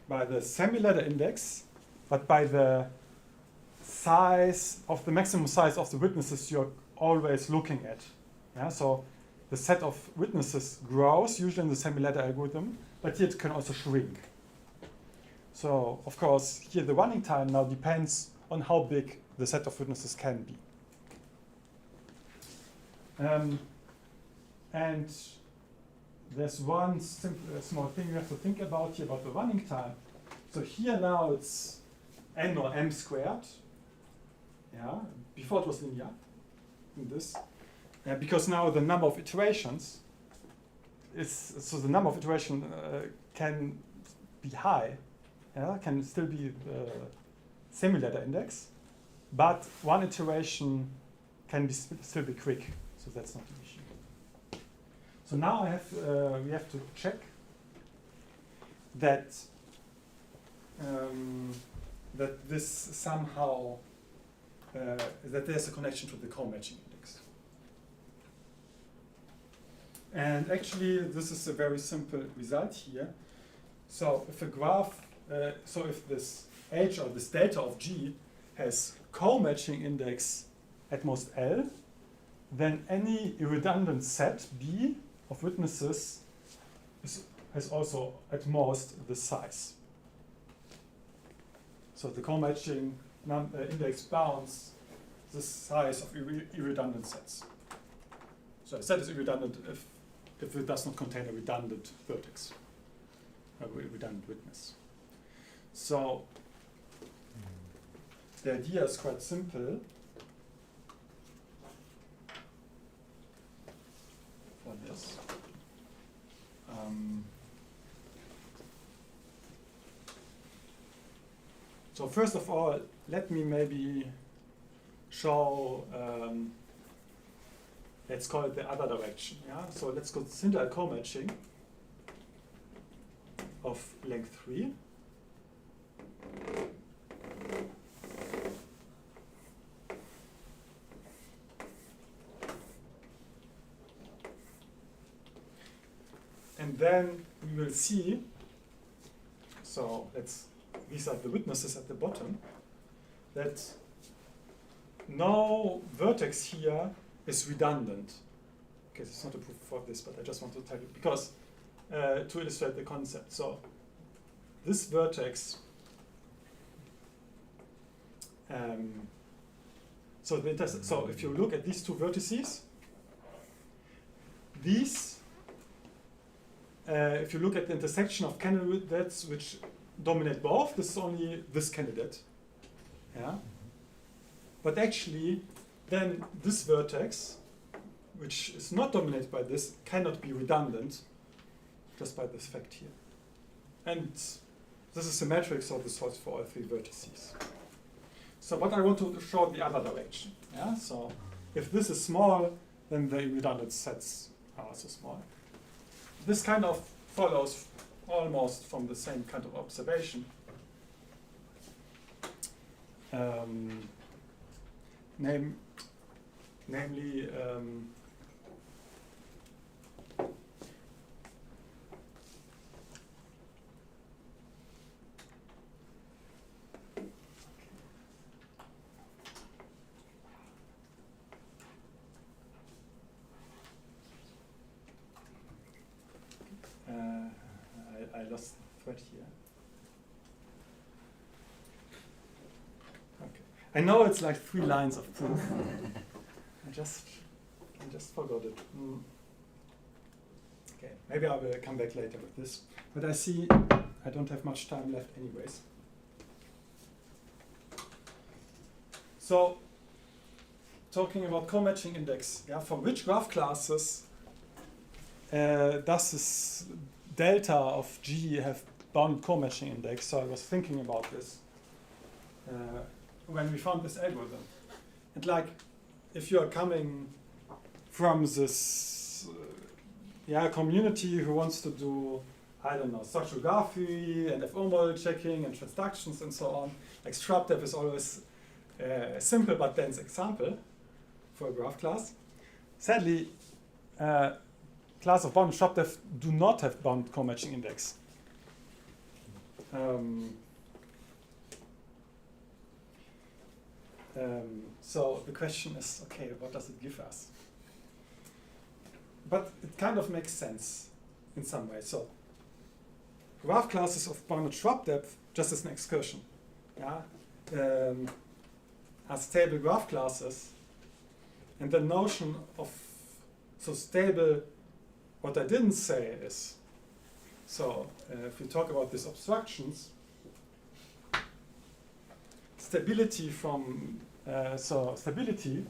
[SPEAKER 2] the semi-ladder index, but by the size of the maximum size of the witnesses you're always looking at. Yeah, so the set of witnesses grows usually in the semi-ladder algorithm, but here it can also shrink. So, of course, here the running time now depends on how big the set of witnesses can be. And there's one small thing you have to think about here about the running time. So here now it's n or m squared. Yeah, before it was linear in this. Because now the number of iterations so the number of iterations can be high, can still be semi-ladder index, but one iteration can be still be quick, so that's not an issue. So now we have to check that that this somehow that there's a connection to the co-matching index. And actually, this is a very simple result here. So if a graph, so if this H or this delta of G has co-matching index at most L, then any redundant set B of witnesses has also at most this size. So the co-matching index bounds the size of irredundant sets. So a set is irredundant if it does not contain a redundant vertex, a redundant witness. So the idea is quite simple. For this. So first of all, let me maybe show, let's call it the other direction. Yeah? So let's consider a co-matching of length 3. And then we will see, so these are the witnesses at the bottom, that no vertex here is redundant. Okay, it's not a proof for this, but I just want to tell you, because to illustrate the concept. So this vertex, so if you look at these two vertices, these, if you look at the intersection of candidates which dominate both, this is only this candidate. Yeah. But actually, then this vertex, which is not dominated by this, cannot be redundant just by this fact here. And this is symmetric, so this holds for all three vertices. So what I want to show the other direction. Yeah? So if this is small, then the redundant sets are also small. This kind of follows almost from the same kind of observation. Namely, I lost the thread here. Okay. I know it's like 3 lines of proof. I just forgot it. Okay, maybe I will come back later with this. But I see I don't have much time left anyways. So, talking about co-matching index, yeah, for which graph classes does this delta of G have bounded co-matching index? So I was thinking about this when we found this algorithm. And like, if you are coming from this community who wants to do, I don't know, structural graph theory and FO model checking and transductions and so on, like ShrubDev is always a simple but dense example for a graph class. Sadly, class of bounded ShrubDev do not have bounded co-matching index. So the question is, okay, what does it give us? But it kind of makes sense in some way. So graph classes of bounded shrub depth, just as an excursion, yeah, are stable graph classes, and the notion of so stable. What I didn't say is, so if we talk about these obstructions, stability from stability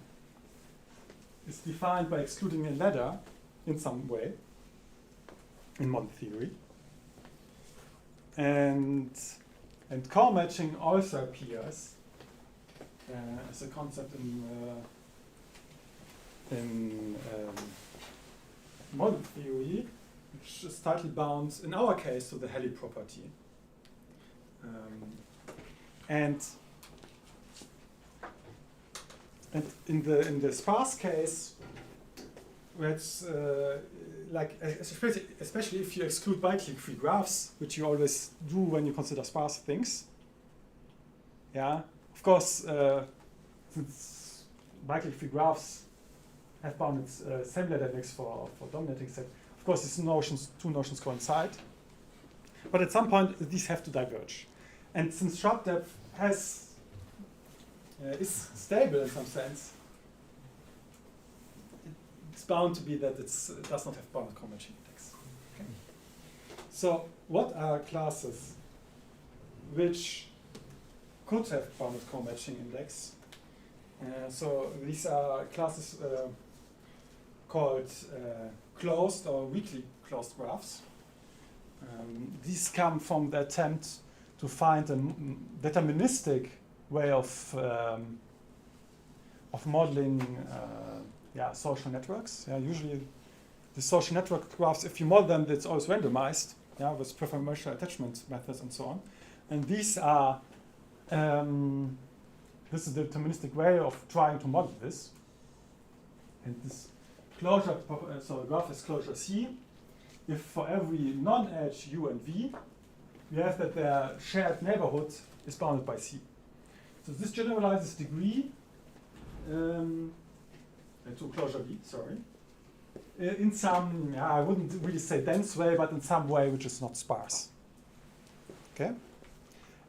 [SPEAKER 2] is defined by excluding a ladder in some way in model theory, and co-matching also appears as a concept in model theory, which is tightly bound in our case to the Helly property, and in the sparse case, where it's like especially if you exclude biclique-free graphs, which you always do when you consider sparse things. Yeah, of course, since biclique-free graphs have bounded similar dynamics for dominating set, of course these two notions coincide. But at some point these have to diverge, and since shrub depth is stable in some sense, it's bound to be that it does not have bounded co-matching index. Okay. So what are classes which could have bounded co-matching index? So these are classes called closed or weakly closed graphs. These come from the attempt to find a deterministic way of modeling social networks. Usually the social network graphs, if you model them, it's always randomized, with performational attachment methods and so on. And these are this is the deterministic way of trying to model this. And this closure, so the graph is closure C. If for every non-edge U and V, we have that their shared neighborhood is bounded by C. So this generalizes degree to closure V, sorry, in some, I wouldn't really say dense way, but in some way which is not sparse. Okay?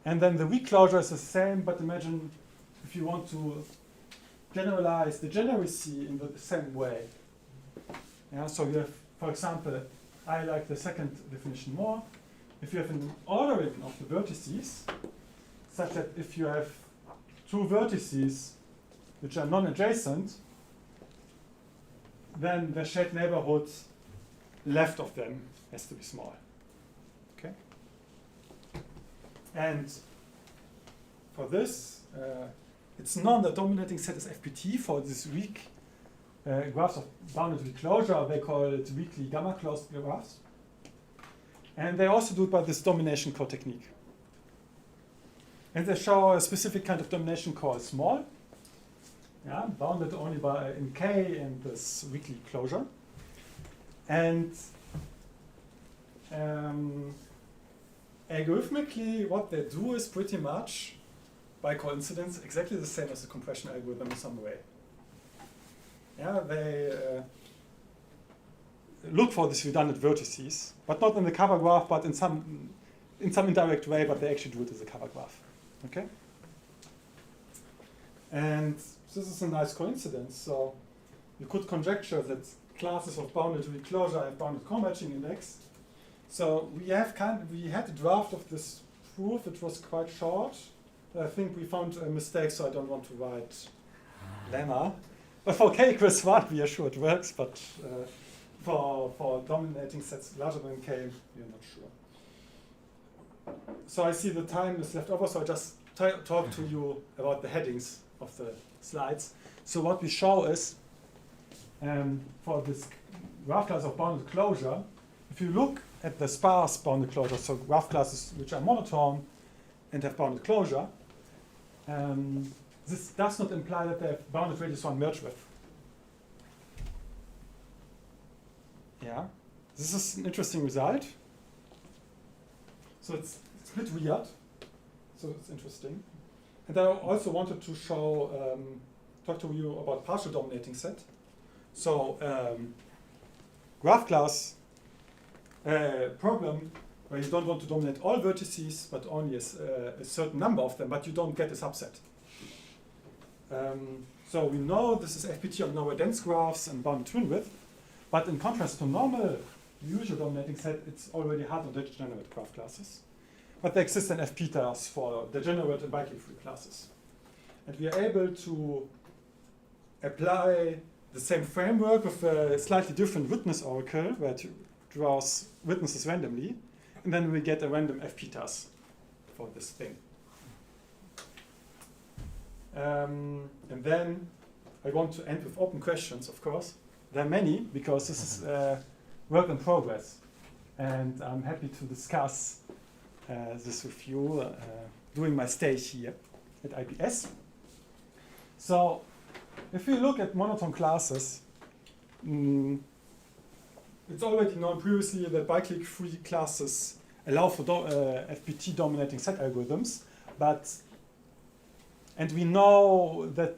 [SPEAKER 2] And then the weak closure is the same, but imagine if you want to generalize the degeneracy in the same way. So you have, for example, I like the second definition more. If you have an ordering of the vertices, such that if you have two vertices which are non-adjacent, then the shared neighborhood left of them has to be small. Okay? And for this, it's known that dominating set is FPT for this weak graphs of bounded weak closure. They call it weakly gamma closed graphs. And they also do it by this domination code technique. And they show a specific kind of domination called small, bounded only by in K and this weakly closure. And algorithmically, what they do is pretty much, by coincidence, exactly the same as the compression algorithm in some way. They look for these redundant vertices, but not in the cover graph, but in some indirect way, but they actually do it as a cover graph. Okay? And this is a nice coincidence. So you could conjecture that classes of bounded weak closure have bounded co-matching index. So we had a draft of this proof, which was quite short. I think we found a mistake, so I don't want to write lemma. But for K equals 1, we are sure it works, but for dominating sets larger than K, we are not sure. So I see the time is left over, so I just talk to you about the headings of the slides. So what we show is, for this graph class of bounded closure, if you look at the sparse bounded closure, so graph classes which are monotone and have bounded closure, this does not imply that they have bounded radius 1 merge with. This is an interesting result. So it's a bit weird. So it's interesting. And I also wanted to show, talk to you about partial dominating set. So graph class problem where you don't want to dominate all vertices, but only a certain number of them, but you don't get a subset. So we know this is FPT on lower dense graphs and bounded twin width, but in contrast to normal usual dominating set, it's already hard on degenerate graph classes. But there exist an FPTAs for degenerate and biclique-free classes. And we are able to apply the same framework with a slightly different witness oracle, where it draws witnesses randomly, and then we get a random FPTAs for this thing. And then I want to end with open questions, of course. There are many, because this is work in progress. And I'm happy to discuss this with you during my stay here at IBS. So if you look at monotone classes, it's already known previously that biclique-free classes allow for FPT dominating set algorithms, and we know that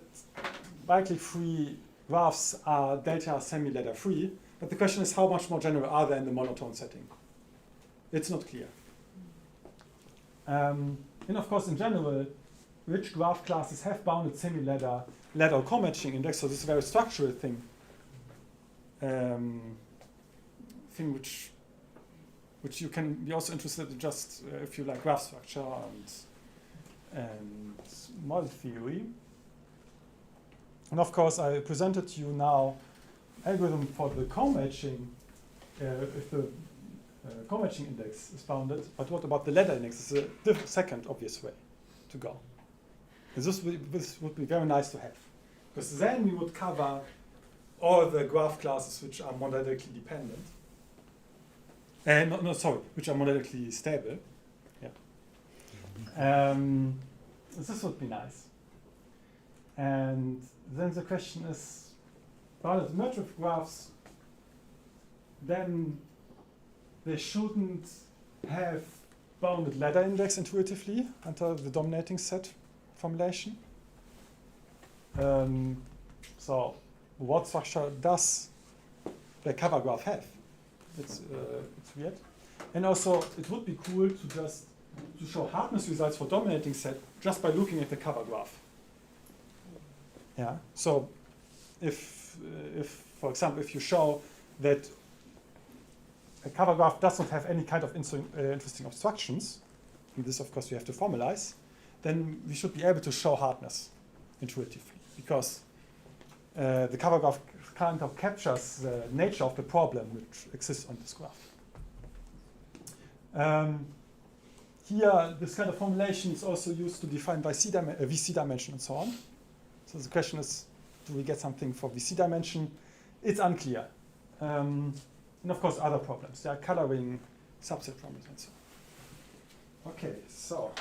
[SPEAKER 2] biclique-free graphs are delta semi-ladder free, but the question is how much more general are they in the monotone setting? It's not clear. And of course, in general, rich graph classes have bounded semi-ladder ladder co-matching index, so this is a very structural thing. Which you can be also interested in just if you like graph structure and model theory. And of course, I presented to you now algorithm for the co-matching, if the co-matching index is bounded, but what about the ladder index? It's a second obvious way to go. And this would be very nice to have, because then we would cover all the graph classes which are monetarically dependent. Which are monetarically stable. Yeah. This would be nice. And then the question is, bounded merge with graphs, then they shouldn't have bounded ladder index intuitively under the dominating set formulation. So what structure does the cover graph have? It's weird. And also, it would be cool to show hardness results for dominating set just by looking at the cover graph. Yeah. So, if for example, if you show that a cover graph does not have any kind of interesting obstructions, and this, of course, we have to formalize, then we should be able to show hardness intuitively, because the cover graph kind of captures the nature of the problem which exists on this graph. Here, this kind of formulation is also used to define VC dimension and so on. So the question is, do we get something for VC dimension? It's unclear. And of course, other problems. There are coloring subset problems and so on. Okay, so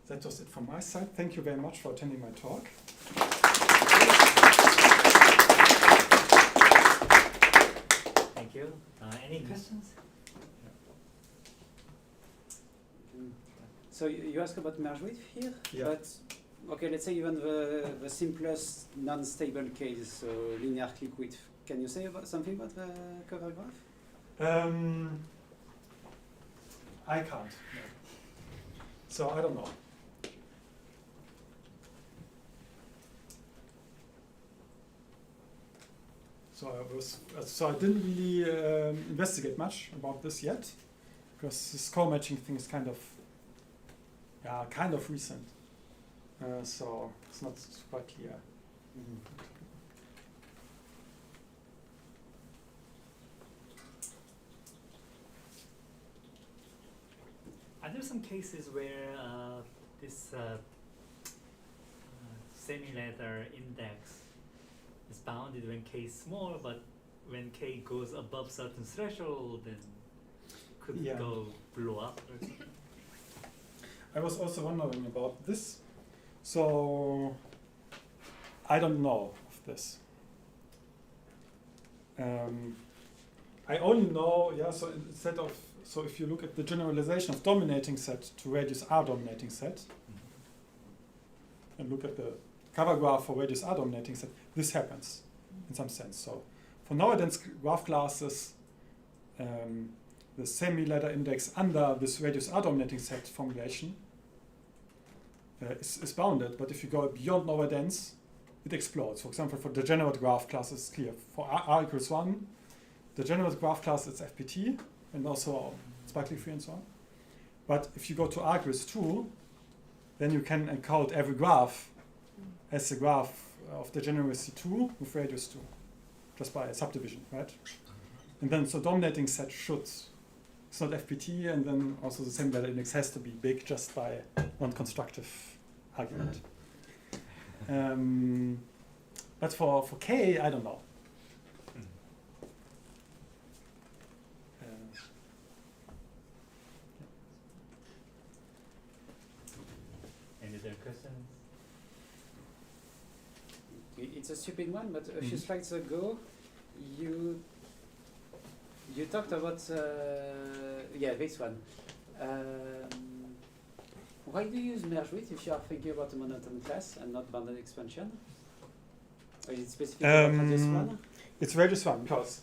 [SPEAKER 2] that was it from my side. Thank you very much for attending my talk.
[SPEAKER 3] Thank you. Any questions?
[SPEAKER 6] So you asked about merge width here,
[SPEAKER 2] Yeah.
[SPEAKER 6] but okay, let's say even the simplest non-stable case, so linear click width. Can you say something about the cover graph?
[SPEAKER 2] I can't. No. So I don't know. So I didn't really investigate much about this yet, because this co-matching thing is kind of recent. So it's not quite clear.
[SPEAKER 6] Mm-hmm.
[SPEAKER 3] Are there some cases where this semi-ladder index is bounded when k is small, but when k goes above certain threshold, then could
[SPEAKER 2] Yeah.
[SPEAKER 3] go blow up? Or something?
[SPEAKER 2] I was also wondering about this. So I don't know of this. I only know, so if you look at the generalization of dominating set to radius R dominating set, and look at the cover graph for radius R dominating set, this happens in some sense. So for nowadays graph classes, the semi-ladder index under this radius R dominating set formulation is bounded, but if you go beyond nowhere dense, it explodes. For example, for degenerate graph class, it's clear. For R equals 1, the degenerate graph class is FPT, and also it's biclique-free and so on. But if you go to R equals 2, then you can encode every graph as a graph of degeneracy 2 with radius 2, just by a subdivision, right? And then so dominating set should, it's not FPT, and then also the same ladder index has to be big just by non-constructive argument. But for K, I don't know.
[SPEAKER 3] Any other questions?
[SPEAKER 6] It's a stupid one, but a few slides ago, you talked about this one. Why do you use merge width if you are thinking about a monotone class and not bounded expansion? Or is it specific about radius 1?
[SPEAKER 2] It's radius 1 because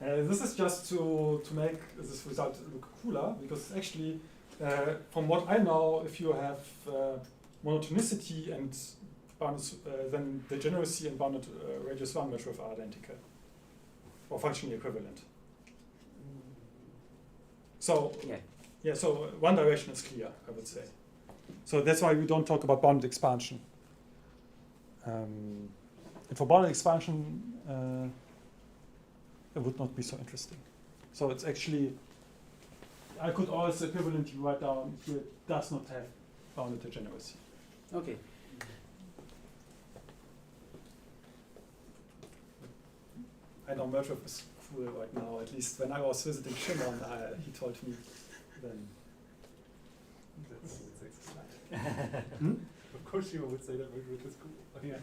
[SPEAKER 2] this is just to make this result look cooler, because actually, from what I know, if you have monotonicity and bounded, then degeneracy and bounded radius 1 measure are identical or functionally equivalent. So so one direction is clear, I would say. So that's why we don't talk about bounded expansion. And for bounded expansion, it would not be so interesting. So it's actually, I could also equivalently write down here does not have bounded degeneracy.
[SPEAKER 6] Okay.
[SPEAKER 2] I know Mertrup is cool right now, at least when I was visiting Shimon, he told me then. That's the slide.
[SPEAKER 4] Of course you would say that Madrid is cool.
[SPEAKER 2] Yeah.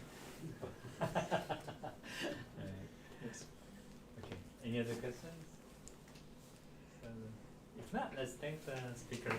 [SPEAKER 3] Yes. Okay. Any other questions? So, if not, let's thank the speaker.